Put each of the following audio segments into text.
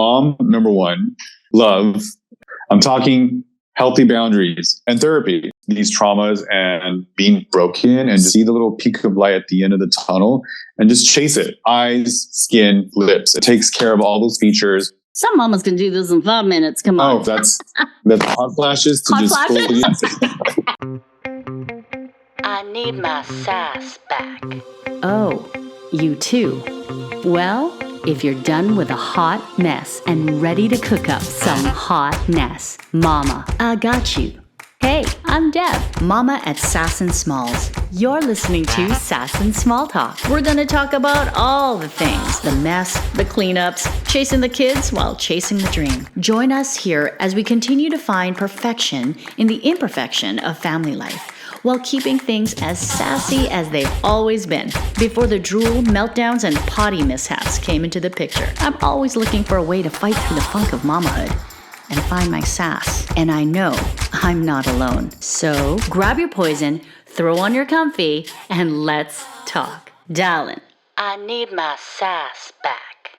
mom, number one, love. I'm talking healthy boundaries and therapy. These traumas and being broken, and just see the little peak of light at the end of the tunnel and just chase it. Eyes, skin, lips. It takes care of all those features. Some mamas can do this in 5 minutes. Come on. Oh, that's hot flashes to hot just flashes? I need my sass back. Oh, you too? Well, if you're done with a hot mess and ready to cook up some hotness, mama, I got you. Hey, I'm Deb, mama at Sass and Smalls. You're listening to Sass and Small Talk. We're going to talk about all the things, the mess, the cleanups, chasing the kids while chasing the dream. Join us here as we continue to find perfection in the imperfection of family life, while keeping things as sassy as they've always been. Before the drool, meltdowns, and potty mishaps came into the picture, I'm always looking for a way to fight through the funk of mamahood and find my sass. And I know I'm not alone. So grab your poison, throw on your comfy, and let's talk. Darling, I need my sass back.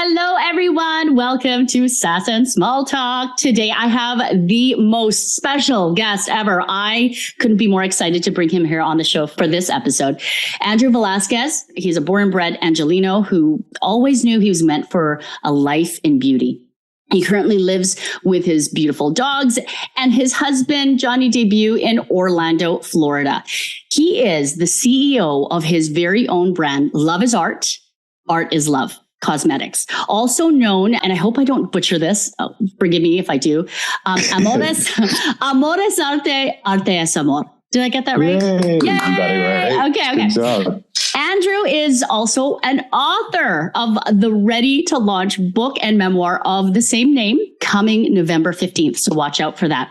hello, everyone. Welcome to Sass and Small Talk. Today, I have the most special guest ever. I couldn't be more excited to bring him here on the show for this episode. Andrew Velázquez. He's a born and bred Angelino who always knew he was meant for a life in beauty. He currently lives with his beautiful dogs and his husband, Johnny Debut, in Orlando, Florida. He is the CEO of his very own brand, Love is Art, Art is Love Cosmetics, also known, and I hope I don't butcher this, forgive me if I do, Amor es Arte, Arte es Amor. Did I get that right? Yay! You got it right. Okay. Good job. Andrew is also an author of the ready-to-launch book and memoir of the same name, coming November 15th, so watch out for that.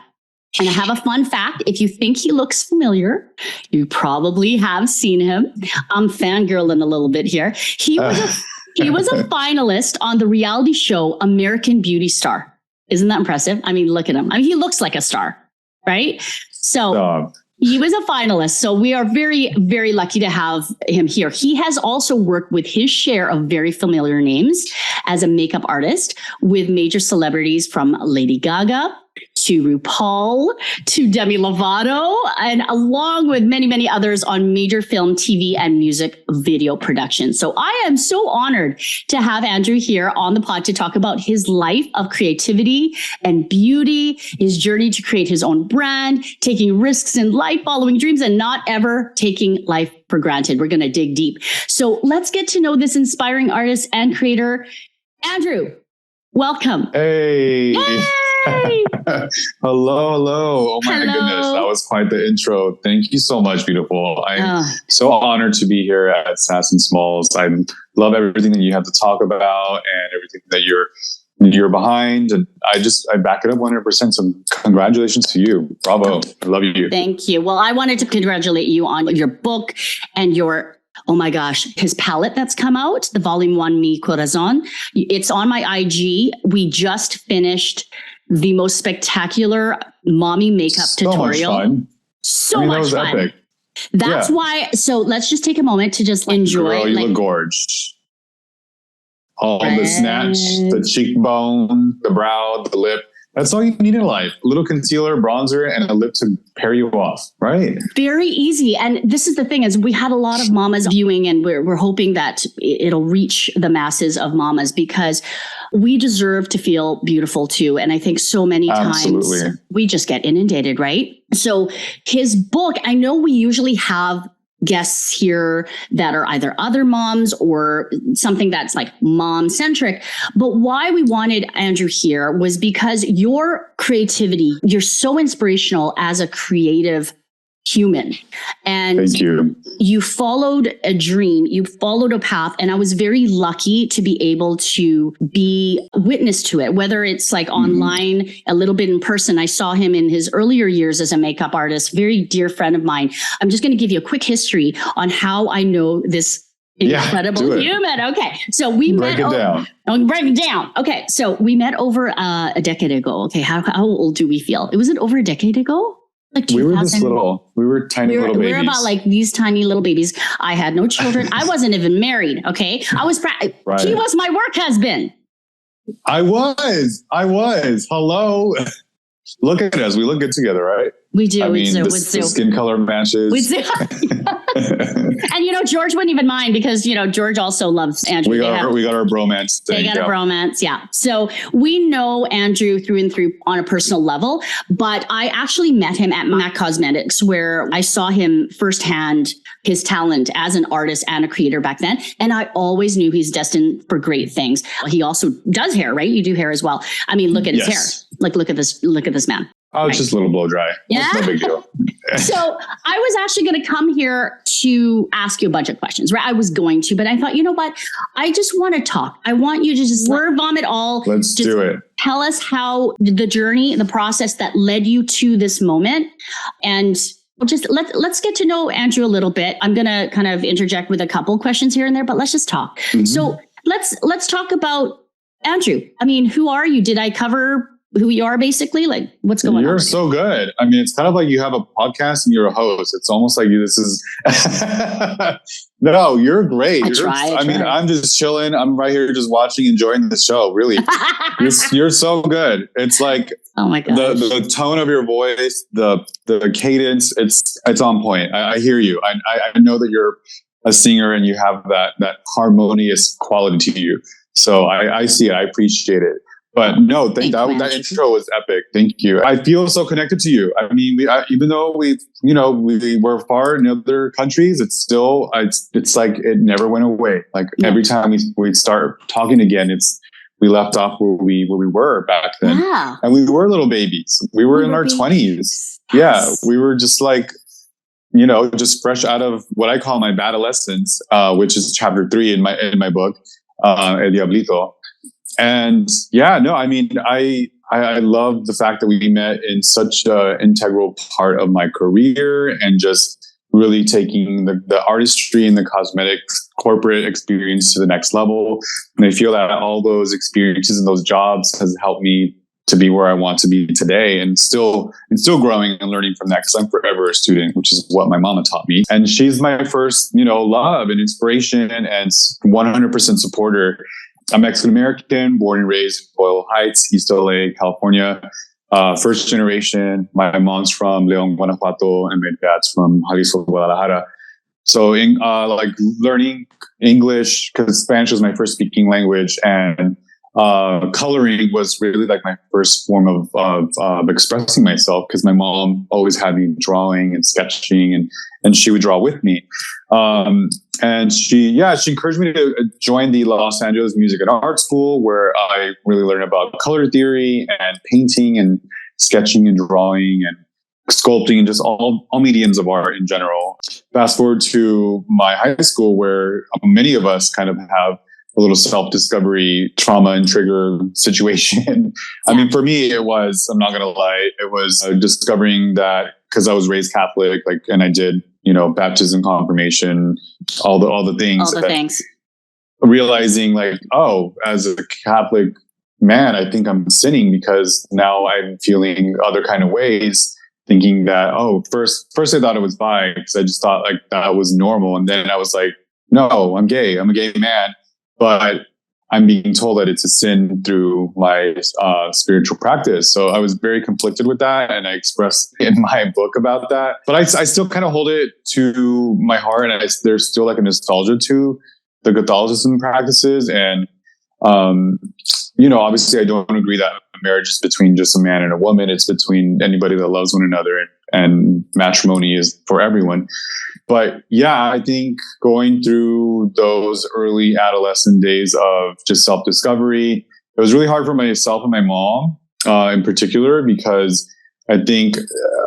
And I have a fun fact. If you think he looks familiar, you probably have seen him. I'm fangirling a little bit here. He was a finalist on the reality show American Beauty Star. Isn't that impressive? I mean, look at him. I mean, he looks like a star, right? So he was a finalist. So we are very, very lucky to have him here. He has also worked with his share of very familiar names as a makeup artist with major celebrities from Lady Gaga to RuPaul, to Demi Levato, and along with many, many others on major film, TV, and music video production. So I am so honored to have Andrew here on the pod to talk about his life of creativity and beauty, his journey to create his own brand, taking risks in life, following dreams, and not ever taking life for granted. We're going to dig deep. So let's get to know this inspiring artist and creator, Andrew. Welcome. Hey. Yay! Hello. Oh my goodness. That was quite the intro. Thank you so much, beautiful. I'm so honored to be here at Sass and Smalls. I love everything that you have to talk about and everything that you're behind. And I back it up 100%. So congratulations to you. Bravo. I love you. Thank you. Well, I wanted to congratulate you on your book and your, oh my gosh, his palette that's come out, the Volume 1 Mi Corazon. It's on my IG. We just finished the most spectacular mommy makeup tutorial. Much fun. So much that was fun. Epic. That's why. So let's just take a moment to just enjoy. Girl, you look gorgeous. All the snatch, the cheekbone, the brow, the lip. That's all you need in life. A little concealer, bronzer, and a lip to pair you off, right? Very easy. And this is the thing is we had a lot of mamas viewing, and we're hoping that it'll reach the masses of mamas because we deserve to feel beautiful too. And I think so many times we just get inundated, right? So his book, I know we usually have guests here that are either other moms or something that's like mom centric. But why we wanted Andrew here was because your creativity, you're so inspirational as a creative human. And thank you. You followed a dream, you followed a path, and I was very lucky to be able to be witness to it, whether it's like online, a little bit in person. I saw him in his earlier years as a makeup artist, very dear friend of mine. I'm just going to give you a quick history on how I know this incredible human. Okay. So we break it down. Okay. So we met over a decade ago. Okay. How old do we feel? Was it over a decade ago? Like we were this little. We were tiny little babies. We were about like these tiny little babies. I had no children. I wasn't even married. Okay. I was, right. He was my work husband. I was. Hello. Look at us. We look good together, right? We do. I mean, the skin color matches. We do. And, you know, George wouldn't even mind because, you know, George also loves Andrew. We got our bromance thing. They got a bromance. Yeah. So we know Andrew through and through on a personal level, but I actually met him at MAC Cosmetics where I saw him firsthand, his talent as an artist and a creator back then. And I always knew he's destined for great things. He also does hair, right? You do hair as well. I mean, look at his hair. Like, look at this man. Oh, it's just a little blow dry. Yeah. It's no big deal. So I was actually going to come here to ask you a bunch of questions, right? I was going to, but I thought, you know what? I just want to talk. I want you to just word vomit all. Let's do it. Tell us how the journey, the process that led you to this moment. And just let's get to know Andrew a little bit. I'm going to kind of interject with a couple questions here and there, but let's just talk. Mm-hmm. So let's talk about Andrew. I mean, who are you? Did I cover who you are basically? Like what's going on? You're so good. I mean, it's kind of like you have a podcast and you're a host. It's almost like this is, no, you're great. I try. I'm just chilling. I'm right here just watching, enjoying the show. Really. you're so good. It's like, oh my God, the tone of your voice, the cadence, it's on point. I hear you. I know that you're a singer and you have that harmonious quality to you. So I see it. I appreciate it. But no, that intro was epic. Thank you. I feel so connected to you. I mean, even though we were far in other countries, it's like it never went away. Like every time we start talking again, we left off where we were back then. Yeah. And we were little babies. We were in our 20s. Yes. Yeah. We were just like, just fresh out of what I call my bad adolescence, which is chapter 3 in my book, El Diablito. And yeah, no, I mean, I love the fact that we met in such an integral part of my career and just really taking the artistry and the cosmetics corporate experience to the next level. And I feel that all those experiences and those jobs has helped me to be where I want to be today and still growing and learning from that because I'm forever a student, which is what my mama taught me. And she's my first, love and inspiration and 100% supporter. I'm Mexican-American, born and raised in Boyle Heights, East LA, California. First generation. My mom's from León, Guanajuato, and my dad's from Jalisco, Guadalajara. So learning English, because Spanish was my first speaking language, and coloring was really like my first form of expressing myself, because my mom always had me drawing and sketching, and she would draw with me. And she encouraged me to join the Los Angeles Music and Art School, where I really learned about color theory and painting and sketching and drawing and sculpting and just all mediums of art in general. Fast forward to my high school, where many of us kind of have a little self-discovery trauma and trigger situation. I mean, for me, it was, I'm not going to lie, it was discovering that, because I was raised Catholic, and I did, baptism, confirmation, all the things. All the things. Realizing as a Catholic man, I think I'm sinning because now I'm feeling other kind of ways, thinking that, first I thought it was bi because I just thought that was normal. And then I was like, no, I'm gay. I'm a gay man. But I'm being told that it's a sin through my spiritual practice. So I was very conflicted with that. And I expressed in my book about that. But I still kind of hold it to my heart. And there's still a nostalgia to the Catholicism practices. And, obviously I don't agree that marriage is between just a man and a woman. It's between anybody that loves one another. And matrimony is for everyone. But yeah, I think going through those early adolescent days of just self-discovery, it was really hard for myself and my mom in particular, because I think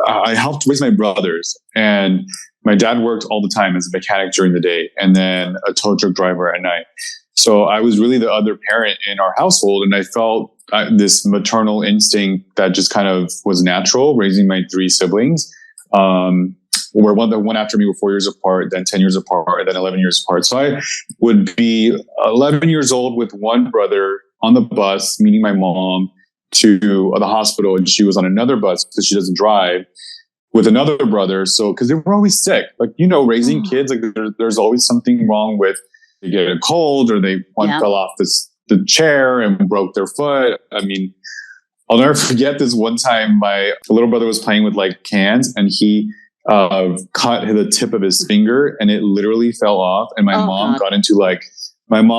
I helped raise my brothers, and my dad worked all the time as a mechanic during the day and then a tow truck driver at night. So I was really the other parent in our household, and I felt this maternal instinct that just kind of was natural, raising my 3 siblings. Where one after me were 4 years apart, then 10 years apart, and then 11 years apart. So I would be 11 years old with one brother on the bus, meeting my mom to the hospital, and she was on another bus because she doesn't drive, with another brother. So, because they were always sick, like, raising kids, like there's always something wrong with, they get a cold or one fell off the chair and broke their foot. I mean, I'll never forget this one time my little brother was playing with like cans and he cut the tip of his finger and it literally fell off. And my mom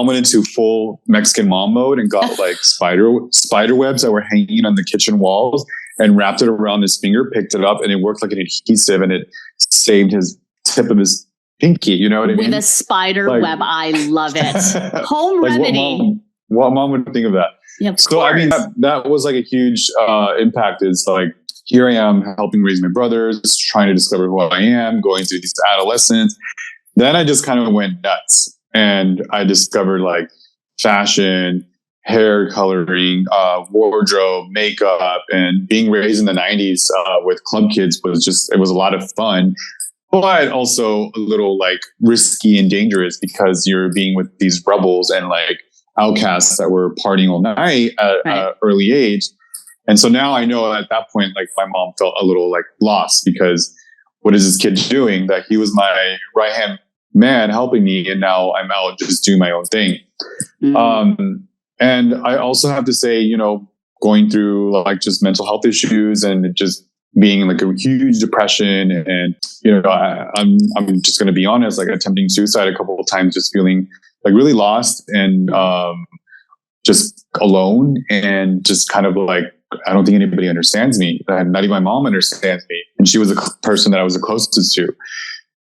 went into full Mexican mom mode and got like spider webs that were hanging on the kitchen walls and wrapped it around his finger, picked it up, and it worked like an adhesive and it saved his tip of his pinky. You know what I mean? With a spider web. I love it. Home remedy. What mom would think of that? Yeah, of so, course. I mean, that was like a huge impact. Is like, here I am helping raise my brothers, trying to discover who I am, going through these adolescence. Then I just kind of went nuts and I discovered like fashion, hair coloring, wardrobe, makeup, and being raised in the 90s with club kids it was a lot of fun, but also a little like risky and dangerous because you're being with these rebels and like outcasts that were partying all night at an early age. And so now I know at that point, like my mom felt a little like lost because what is this kid doing? That he was my right hand man helping me. And now I'm out just doing my own thing. And I also have to say, going through like just mental health issues and just being in like a huge depression. And, I'm just going to be honest, like attempting suicide a couple of times, just feeling like really lost and just alone and just kind of like, I don't think anybody understands me. Not even my mom understands me. And she was the person that I was the closest to.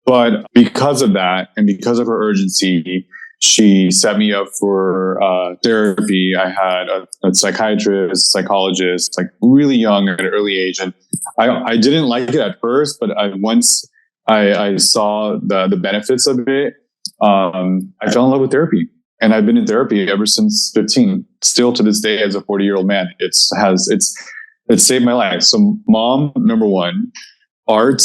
But because of that and because of her urgency, she set me up for therapy. I had a psychiatrist, psychologist, like really young at an early age. And I didn't like it at first, but once I saw the benefits of it, I fell in love with therapy. And I've been in therapy ever since 15, still to this day as a 40-year-old man. It saved my life. So mom, number one, art,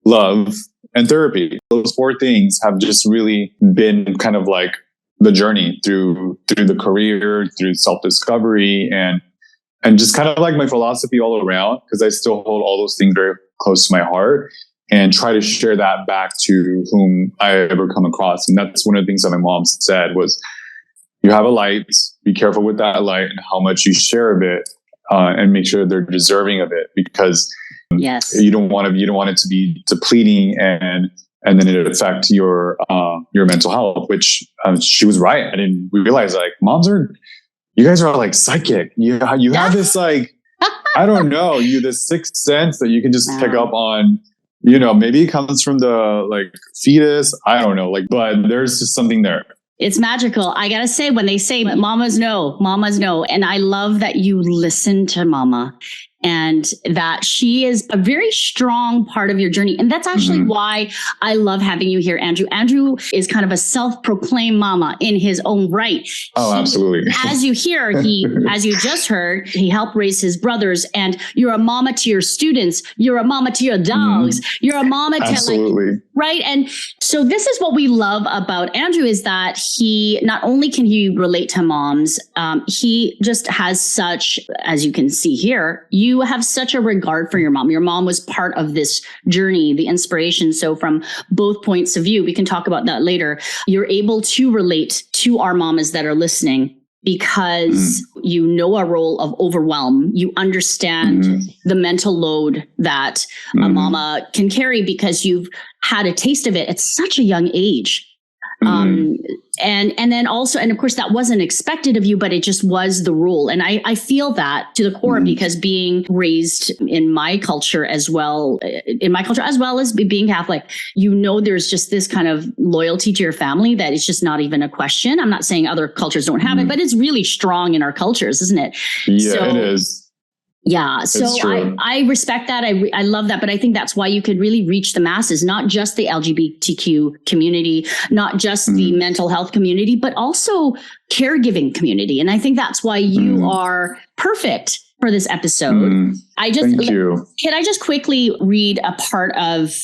love, and therapy. Those four things have just really been kind of like the journey through the career, through self-discovery, and just kind of like my philosophy all around, because I still hold all those things very close to my heart and try to share that back to whom I ever come across. And that's one of the things that my mom said was, you have a light, be careful with that light and how much you share of it, and make sure they're deserving of it, because you don't want it to be depleting and then it affect your mental health, which she was right. I didn't realize like you guys are like psychic. You have this like, I don't know, this sixth sense that you can just pick up on. Maybe it comes from the like fetus. I don't know, but there's just something there. It's magical. I got to say, when they say mamas know. And I love that you listen to mama and that she is a very strong part of your journey. And that's actually why I love having you here, Andrew. Andrew is kind of a self-proclaimed mama in his own right. Oh, absolutely. As you hear, as you just heard, he helped raise his brothers, and you're a mama to your students. You're a mama to your dogs. You're a mama to right. And so this is what we love about Andrew, is that he, not only can he relate to moms, he just has such, as you can see here, you have such a regard for your mom. Your mom was part of this journey, the inspiration. So from both points of view, we can talk about that later. You're able to relate to our mamas that are listening because you know a role of overwhelm. You understand the mental load that a mama can carry because you've had a taste of it at such a young age. And then also, and of course that wasn't expected of you, but it just was the rule. And I feel that to the core because being raised in my culture as well as being Catholic, there's just this kind of loyalty to your family that it's just not even a question. I'm not saying other cultures don't have it, but it's really strong in our cultures, isn't it? Yeah, it is. Yeah. So I respect that. I love that. But I think that's why you could really reach the masses, not just the LGBTQ community, not just the mental health community, but also caregiving community. And I think that's why you are perfect for this episode. Thank you. Can I just quickly read a part of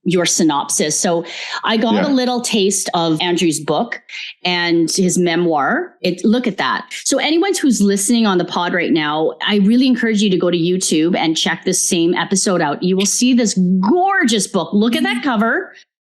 your synopsis. So I got a little taste of Andrew's book and his memoir. Look at that. So anyone who's listening on the pod right now, I really encourage you to go to YouTube and check this same episode out. You will see this gorgeous book. Look at that cover.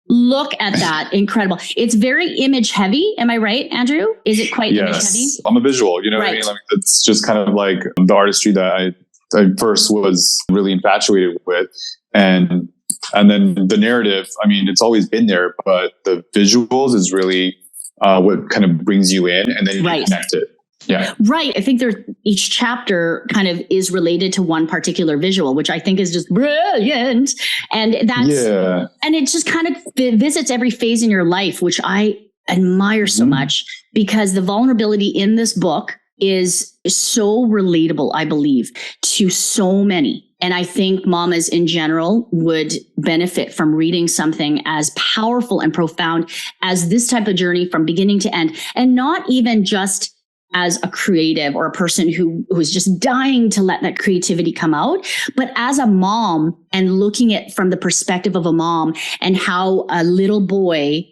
Look at that. Incredible. It's very image heavy. Am I right, Andrew? Is it quite image heavy? I'm a visual, you know what I mean? Like, it's just kind of like the artistry that I first was really infatuated with. And then the narrative, I mean, it's always been there, but the visuals is really what kind of brings you in, and then you connect it. Yeah. Right. I think each chapter kind of is related to one particular visual, which I think is just brilliant. And and it just kind of visits every phase in your life, which I admire so much, because the vulnerability in this book is so relatable, I believe, to so many. And I think mamas in general would benefit from reading something as powerful and profound as this type of journey from beginning to end, and not even just as a creative or a person who's just dying to let that creativity come out, but as a mom and looking at from the perspective of a mom and how a little boy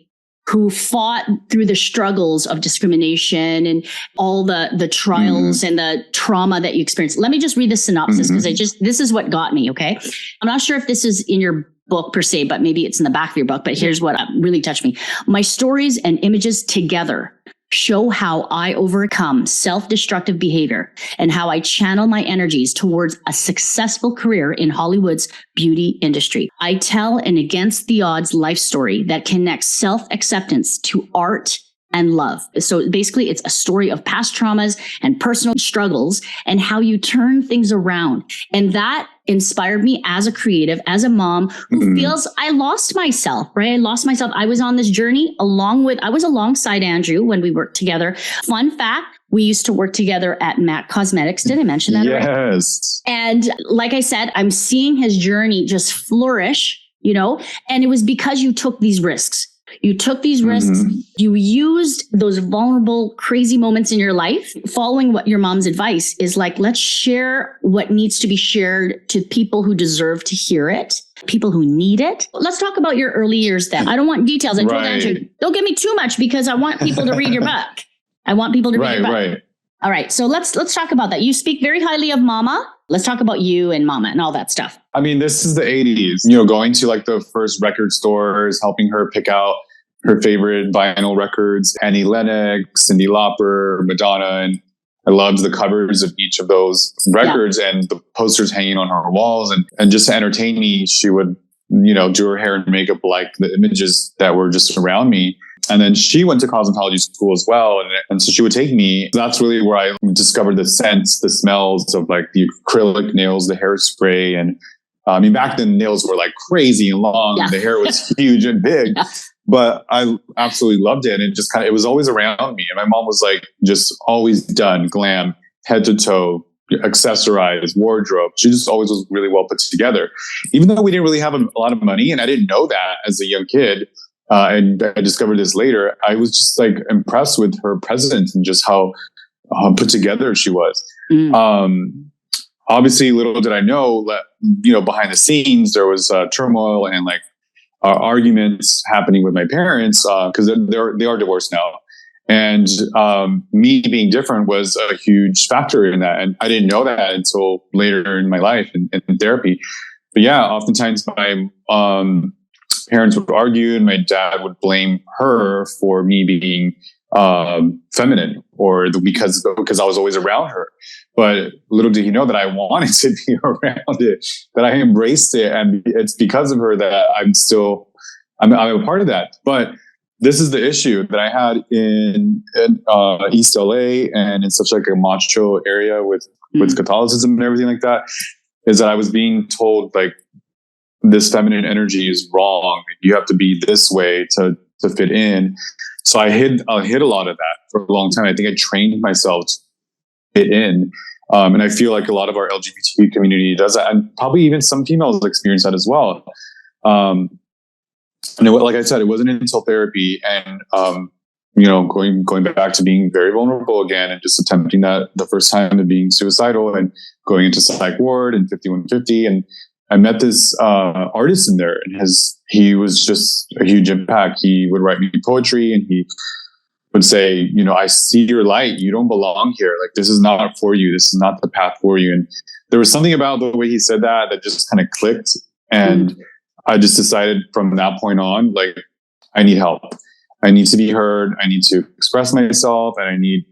who fought through the struggles of discrimination and all the trials and the trauma that you experienced. Let me just read the synopsis, because this is what got me. Okay. I'm not sure if this is in your book per se, but maybe it's in the back of your book, but here's what really touched me. My stories and images together show how I overcome self-destructive behavior and how I channel my energies towards a successful career in Hollywood's beauty industry. I tell an against the odds life story that connects self-acceptance to art and love. So basically, it's a story of past traumas and personal struggles and how you turn things around. And that inspired me as a creative, as a mom who feels I lost myself, right? I lost myself. I was on this journey I was alongside Andrew when we worked together. Fun fact, we used to work together at MAC Cosmetics. Did I mention that? Yes. Already? And like I said, I'm seeing his journey just flourish, and it was because you took these risks. You took these risks. You used those vulnerable, crazy moments in your life. Following what your mom's advice is like, let's share what needs to be shared to people who deserve to hear it, people who need it. Let's talk about your early years then. I don't want details. I told Andrew, don't give me too much because I want people to read your book. I want people to read your book. Right. All right. So let's talk about that. You speak very highly of Mama. Let's talk about you and Mama and all that stuff. I mean, this is the 80s, going to like the first record stores, helping her pick out her favorite vinyl records, Annie Lennox, Cyndi Lauper, Madonna. And I loved the covers of each of those records and the posters hanging on her walls. And just to entertain me, she would, do her hair and makeup like the images that were just around me. And then she went to cosmetology school as well. And so she would take me. That's really where I discovered the scents, the smells of like the acrylic nails, the hairspray. And I mean, back then nails were like crazy and long. Yeah. The hair was huge and big. Yeah. But I absolutely loved it. And it just it was always around me. And my mom was like, just always done, glam, head to toe, accessorized, wardrobe. She just always was really well put together. Even though we didn't really have a lot of money, and I didn't know that as a young kid, and I discovered this later, I was just like impressed with her presence and just how put together she was. Obviously, little did I know that, behind the scenes, there was turmoil and like arguments happening with my parents because they are divorced now. And me being different was a huge factor in that. And I didn't know that until later in my life in therapy. But yeah, oftentimes my parents would argue and my dad would blame her for me being feminine or because I was always around her. But little did he know that I wanted to be around it, that I embraced it. And it's because of her that I'm a part of that. But this is the issue that I had in East LA and in such like a macho area with Catholicism and everything like that, is that I was being told like this feminine energy is wrong. You have to be this way to fit in. So I hid a lot of that for a long time. I think I trained myself to fit in. And I feel like a lot of our LGBTQ community does that. And probably even some females experience that as well. And like I said, it wasn't until therapy and, going back to being very vulnerable again and just attempting that the first time and being suicidal and going into psych ward and 5150 and I met this artist in there, and he was just a huge impact. He would write me poetry, and he would say, I see your light. You don't belong here. Like, this is not for you. This is not the path for you. And there was something about the way he said that just kind of clicked. And I just decided from that point on, like, I need help. I need to be heard. I need to express myself, and I need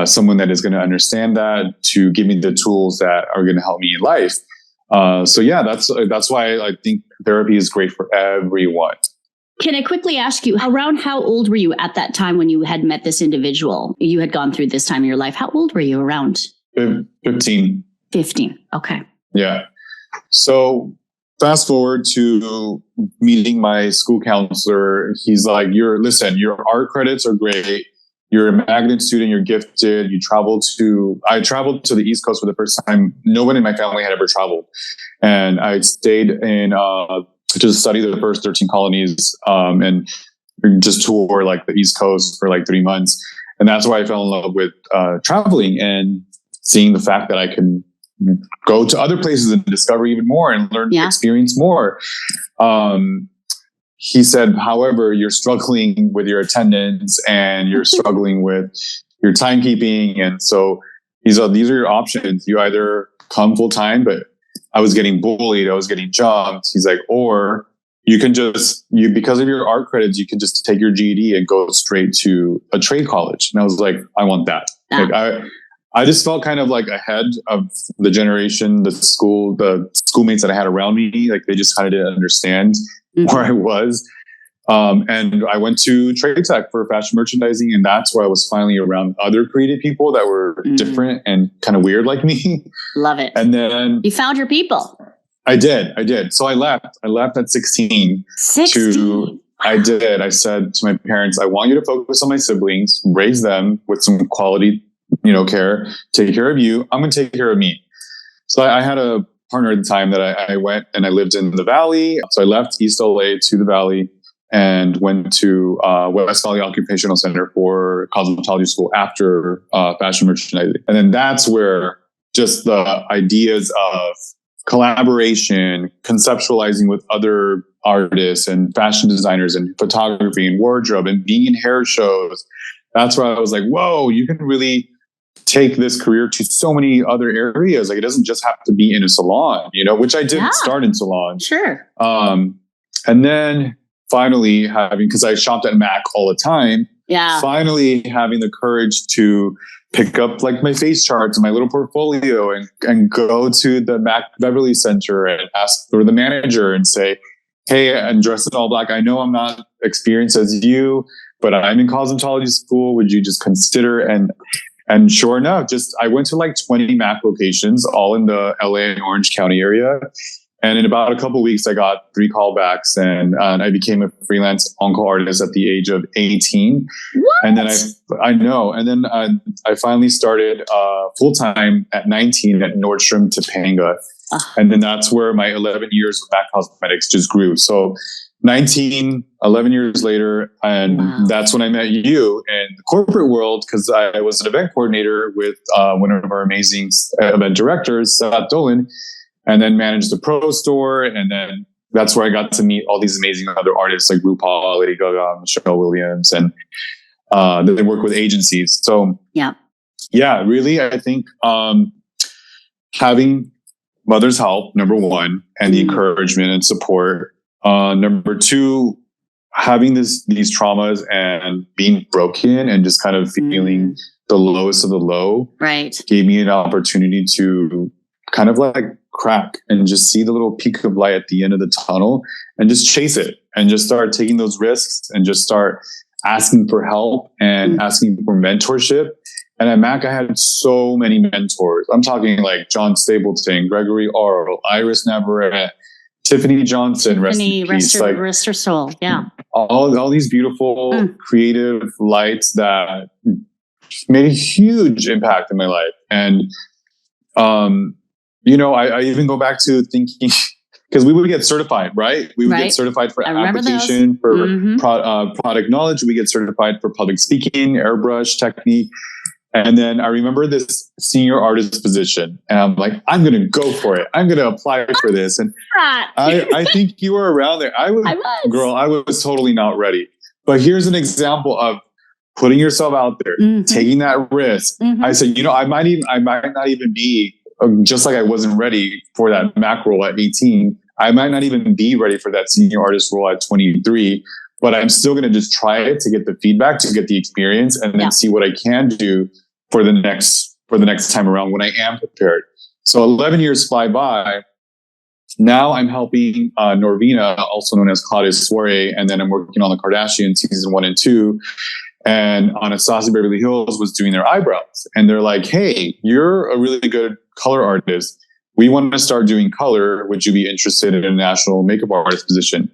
someone that is going to understand that, to give me the tools that are going to help me in life. So yeah, that's why I think therapy is great for everyone. Can I quickly ask you, around how old were you at that time when you had met this individual? You had gone through this time in your life. How old were you around? 15. 15. Okay. Yeah. So fast forward to meeting my school counselor. He's like, your art credits are great. You're a magnet student. You're gifted. I traveled to the East Coast for the first time. No one in my family had ever traveled. And I stayed in, to study the first 13 colonies, and just tour like the East Coast for like 3 months. And that's why I fell in love with traveling and seeing the fact that I can go to other places and discover even more and learn, experience more. He said, however, you're struggling with your attendance and you're struggling with your timekeeping. And so these are your options. You either come full time, but I was getting bullied. I was getting jumped. He's like, or you can because of your art credits, you can just take your GED and go straight to a trade college. And I was like, I want that. Like, I just felt kind of like ahead of the generation, the schoolmates that I had around me. Like, they just kind of didn't understand where I was. And I went to trade tech for fashion merchandising. And that's where I was finally around other creative people that were different and kind of weird like me. Love it. And then you found your people. I did. So I left at 16. 16. I did. I said to my parents, I want you to focus on my siblings, raise them with some quality, care, take care of you. I'm going to take care of me. So I had a partner at the time that I went and I lived in the Valley. So I left East LA to the Valley and went to West Valley Occupational Center for cosmetology school after fashion merchandising. And then that's where just the ideas of collaboration, conceptualizing with other artists and fashion designers and photography and wardrobe and being in hair shows. That's where I was like, whoa, you can really take this career to so many other areas. Like, it doesn't just have to be in a salon, which I did start in salon. Sure. And then finally because I shopped at Mac all the time. Yeah. Finally having the courage to pick up like my face charts and my little portfolio and go to the Mac Beverly Center and ask for the manager and say, hey, I'm dressed in all black. I know I'm not experienced as you, but I'm in cosmetology school. Would you just consider? And sure enough, I went to like 20 Mac locations, all in the LA and Orange County area. And in about a couple of weeks, I got 3 callbacks, and I became a freelance on-call artist at the age of 18. What? And then I finally started full-time at 19 at Nordstrom Topanga. And then that's where my 11 years with Mac Cosmetics just grew. So 11 years later, and that's when I met you in the corporate world, because I was an event coordinator with one of our amazing event directors, Sass Dolan, and then managed the pro store. And then that's where I got to meet all these amazing other artists like RuPaul, Lady Gaga, Michelle Williams, and then they work with agencies. So yeah, really, I think having mother's help, number one, and the encouragement and support. Number two, having these traumas and being broken and just kind of feeling the lowest of the low, gave me an opportunity to kind of like crack and just see the little peak of light at the end of the tunnel and just chase it and just start taking those risks and just start asking for help and asking for mentorship. And at Mac, I had so many mentors. I'm talking like John Stapleton, Gregory Orrell, Iris Navarrete, Tiffany Johnson, rest her soul. Yeah. All these beautiful, creative lights that made a huge impact in my life. And, I even go back to thinking, because we would get certified, right? We would get certified for application, for product knowledge. We get certified for public speaking, airbrush technique. And then I remember this senior artist position, and I'm like, I'm going to go for it. I'm going to apply for this. And I think you were around there. I was totally not ready. But here's an example of putting yourself out there, taking that risk. I said, I might not even be, just like I wasn't ready for that Mac role at 18. I might not even be ready for that senior artist role at 23. But I'm still going to just try it to get the feedback, to get the experience, and then see what I can do for the next time around when I am prepared. So 11 years fly by. Now I'm helping Norvina, also known as Claudia Soiree, and then I'm working on the Kardashians season 1 and 2. And Anastasia Beverly Hills was doing their eyebrows, and they're like, "Hey, you're a really good color artist. We want to start doing color. Would you be interested in a national makeup artist position?"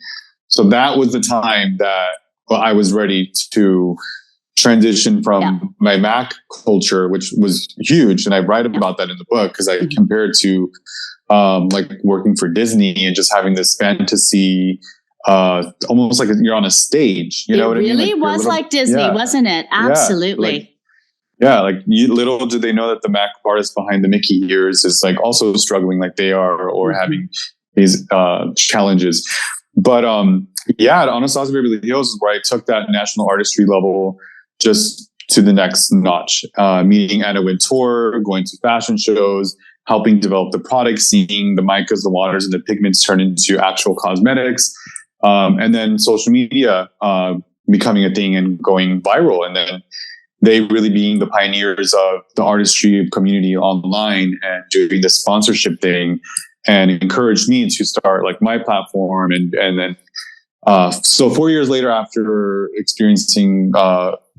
So that was the time that I was ready to transition from my Mac culture, which was huge. And I write about that in the book because I compared to like working for Disney and just having this fantasy, almost like you're on a stage. You know what I mean? It really was like Disney, wasn't it? Absolutely. Little did they know that the Mac artist behind the Mickey ears is like also struggling like they are, or having these challenges. But at Anastasia Beverly Hills is where I took that national artistry level just to the next notch. Meeting Anna Wintour, going to fashion shows, helping develop the products, seeing the micas, the waters, and the pigments turn into actual cosmetics. And then social media becoming a thing and going viral. And then they really being the pioneers of the artistry community online and doing the sponsorship thing, and encouraged me to start like my platform. And then, so 4 years later, after experiencing,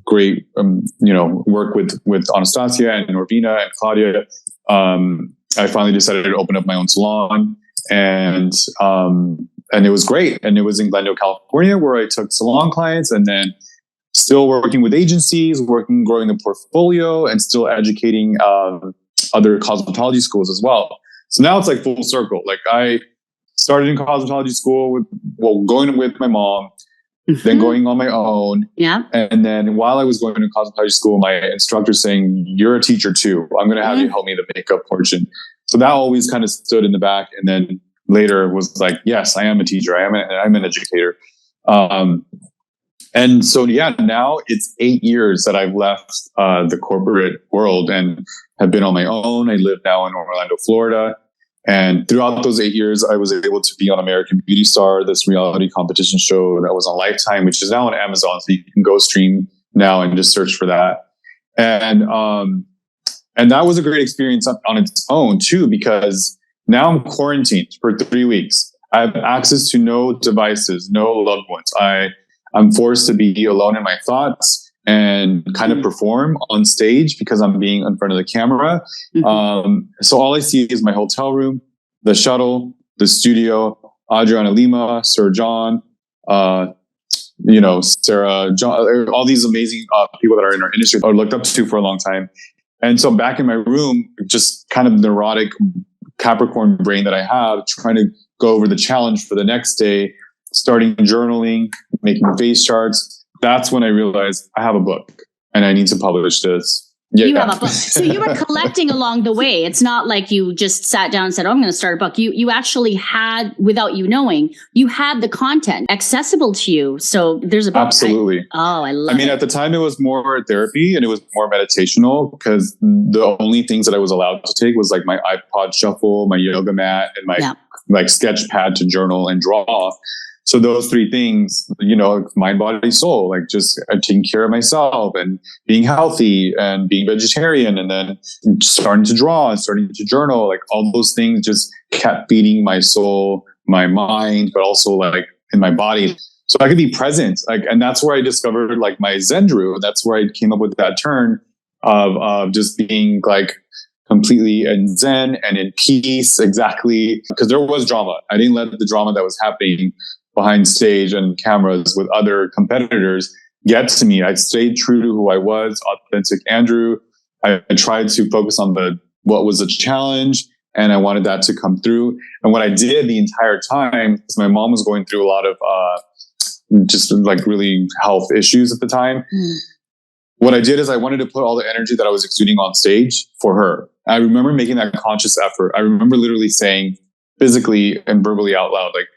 great, work with Anastasia and Norvina and Claudia, I finally decided to open up my own salon, and it was great. And it was in Glendale, California, where I took salon clients, and then still working with agencies, growing the portfolio, and still educating, other cosmetology schools as well. So now it's like full circle. Like I started in cosmetology school going with my mom, then going on my own. Yeah. And then while I was going to cosmetology school, my instructor saying, "You're a teacher too. I'm going to have you help me the makeup portion." So that always kind of stood in the back. And then later was like, yes, I am a teacher. I'm an educator. And so, now it's 8 years that I've left the corporate world and have been on my own. I live now in Orlando, Florida. And throughout those 8 years, I was able to be on American Beauty Star, this reality competition show that was on Lifetime, which is now on Amazon. So you can go stream now and just search for that. And that was a great experience on its own too, because now I'm quarantined for 3 weeks. I have access to no devices, no loved ones. I'm forced to be alone in my thoughts and kind of perform on stage because I'm being in front of the camera. So all I see is my hotel room, the shuttle, the studio, Adriana Lima, Sir John, Sarah, John, all these amazing people that are in our industry or looked up to for a long time. And so back in my room, just kind of neurotic Capricorn brain that I have, trying to go over the challenge for the next day, starting journaling, making face charts. That's when I realized I have a book and I need to publish this. Yeah. You have a book. So you were collecting along the way. It's not like you just sat down and said, "Oh, I'm going to start a book." You actually had, without you knowing, you had the content accessible to you. So there's a book. Absolutely. I love it. At the time it was more therapy and it was more meditational because the only things that I was allowed to take was like my iPod shuffle, my yoga mat, and my sketch pad to journal and draw. So those three things, mind, body, soul, like just taking care of myself and being healthy and being vegetarian, and then starting to draw and starting to journal, like all those things just kept feeding my soul, my mind, but also like in my body. So I could be present. And that's where I discovered like my Zendru. That's where I came up with that term of just being like completely in Zen and in peace. Exactly. Because there was drama. I didn't let the drama that was happening behind stage and cameras with other competitors get to me. I stayed true to who I was, authentic Andrew. I tried to focus on what was a challenge, and I wanted that to come through. And what I did the entire time, because my mom was going through a lot of just like really health issues at the time. what I did is I wanted to put all the energy that I was exuding on stage for her. I remember making that conscious effort. I remember literally saying physically and verbally out loud, like,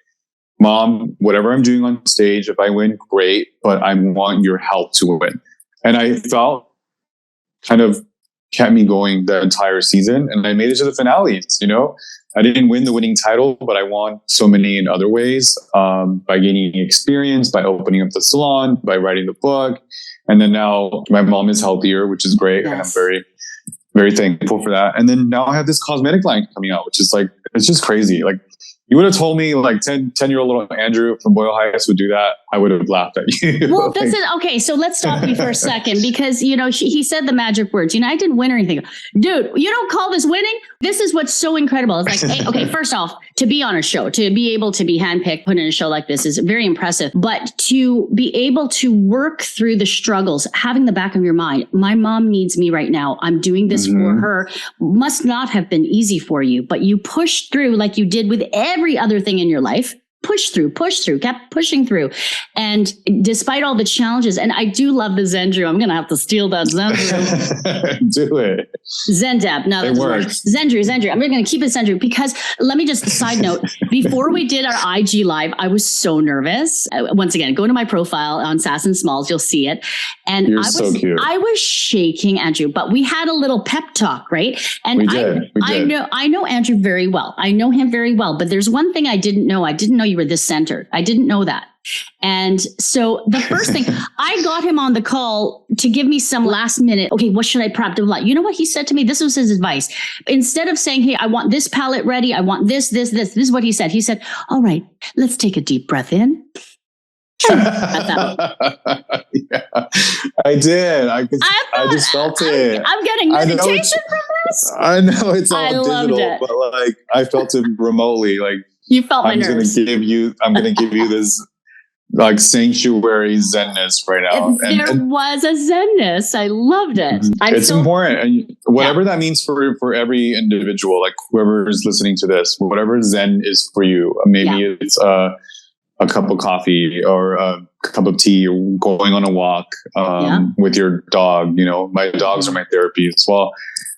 Mom, whatever I'm doing on stage, if I win, great, but I want your help to win. And I felt kind of kept me going the entire season. And I made it to the finales, you know? I didn't win the winning title, but I won so many in other ways, by gaining experience, by opening up the salon, by writing the book. And then now my mom is healthier, which is great. Yes. And I'm very, very thankful for that. And then now I have this cosmetic line coming out, which is like, it's just crazy. Like, you would have told me like 10-year-old little Andrew from Boyle Heights would do that, I would have laughed at you. Well, this is okay. So let's stop you for a second because, you know, he said the magic words. You know, I didn't win or anything. Dude, you don't call this winning? This is what's so incredible. It's like, hey, okay, first off, to be on a show, to be able to be handpicked, put in a show like this is very impressive. But to be able to work through the struggles, having the back of your mind, my mom needs me right now. I'm doing this for her. Must not have been easy for you, but you pushed through like you did with every other thing in your life. Push through, kept pushing through. And despite all the challenges, and I do love the Zendru. I'm going to have to steal that Zendru. Do it. Zendab. No, that works. Zendru. I'm going to keep it Zendru because let me just side note. Before we did our IG live, I was so nervous. Once again, go to my profile on Sass and Smalls. You'll see it. And so cute. I was shaking, Andrew, but we had a little pep talk, right? And we did. I know Andrew very well. I know him very well, but there's one thing I didn't know. I didn't know you were this centered. I didn't know that. And so the first thing, I got him on the call to give me some last minute, okay, what should I prep? You know what he said to me? This was his advice. Instead of saying, hey, I want this palette ready. I want this is what he said. He said, all right, let's take a deep breath in. Yeah, I did. I just felt it. I'm getting meditation from this. I know it's all digital, but like I felt it remotely. Like you felt my nerves. I'm going to give you this like sanctuary zenness right now. There was a zenness. I loved it. It's important. And whatever that means for every individual, like whoever is listening to this, whatever zen is for you, maybe it's a cup of coffee or a cup of tea or going on a walk with your dog. You know, my dogs are my therapy as well.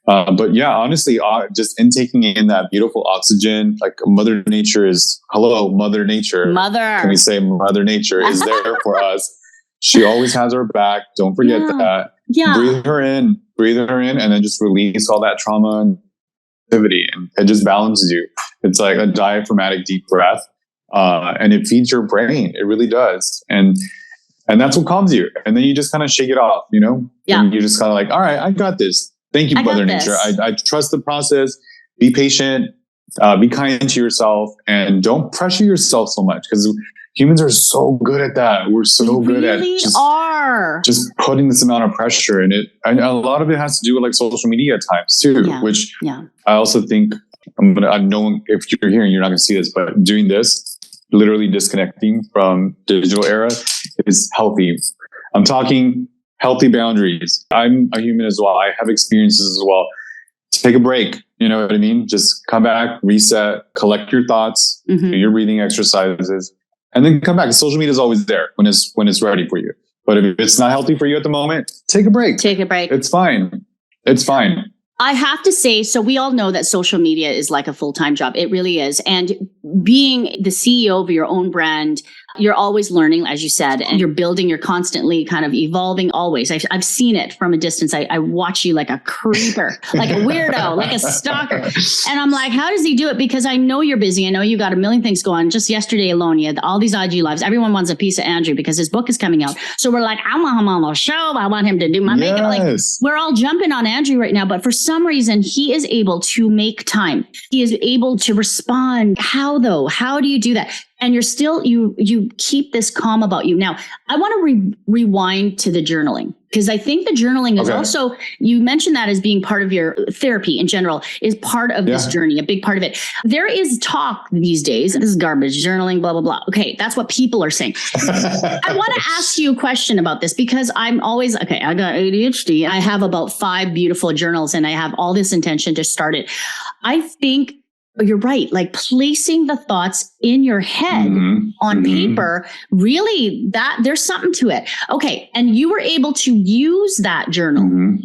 But yeah, honestly, just intaking in that beautiful oxygen, like Mother Nature is, hello, Mother Nature. Can we say Mother Nature is there for us? She always has our back. Don't forget that. Yeah. Breathe her in, and then just release all that trauma and activity. And it just balances you. It's like a diaphragmatic deep breath. And it feeds your brain. It really does. And that's what calms you. And then you just kind of shake it off, you know? Yeah. And you just kind of like, all right, I got this. Thank you, Mother Nature. I trust the process. Be patient. Be kind to yourself. And don't pressure yourself so much because humans are so good at that. We're so good at just putting this amount of pressure in it. And a lot of it has to do with like social media at times too, which I also think I know if you're hearing, you're not going to see this, but doing this, literally disconnecting from digital era is healthy. I'm talking healthy boundaries. I'm a human as well. I have experiences as well. Take a break. You know what I mean? Just come back, reset, collect your thoughts, do your breathing exercises, and then come back. Social media is always there when it's ready for you. But if it's not healthy for you at the moment, take a break. It's fine. I have to say, so we all know that social media is like a full-time job. It really is. And being the CEO of your own brand, you're always learning, as you said, and you're building, you're constantly kind of evolving always. I've seen it from a distance. I watch you like a creeper, like a weirdo, like a stalker. And I'm like, how does he do it? Because I know you're busy. I know you got a million things going on. Just yesterday alone, you had all these IG lives. Everyone wants a piece of Andrew because his book is coming out. So we're like, I want him on the show. I want him to do my makeup. Like we're all jumping on Andrew right now. But for some reason, he is able to make time. He is able to respond. How though? How do you do that? And you're still, you keep this calm about you. Now, I want to rewind to the journaling because I think the journaling is also, you mentioned that as being part of your therapy in general, is part of this journey, a big part of it. There is talk these days, this is garbage, journaling, blah, blah, blah. Okay, that's what people are saying. I want to ask you a question about this because I'm always, I got ADHD. I have about 5 beautiful journals and I have all this intention to start it. I think you're right. Like placing the thoughts in your head on paper, really that there's something to it. Okay. And you were able to use that journal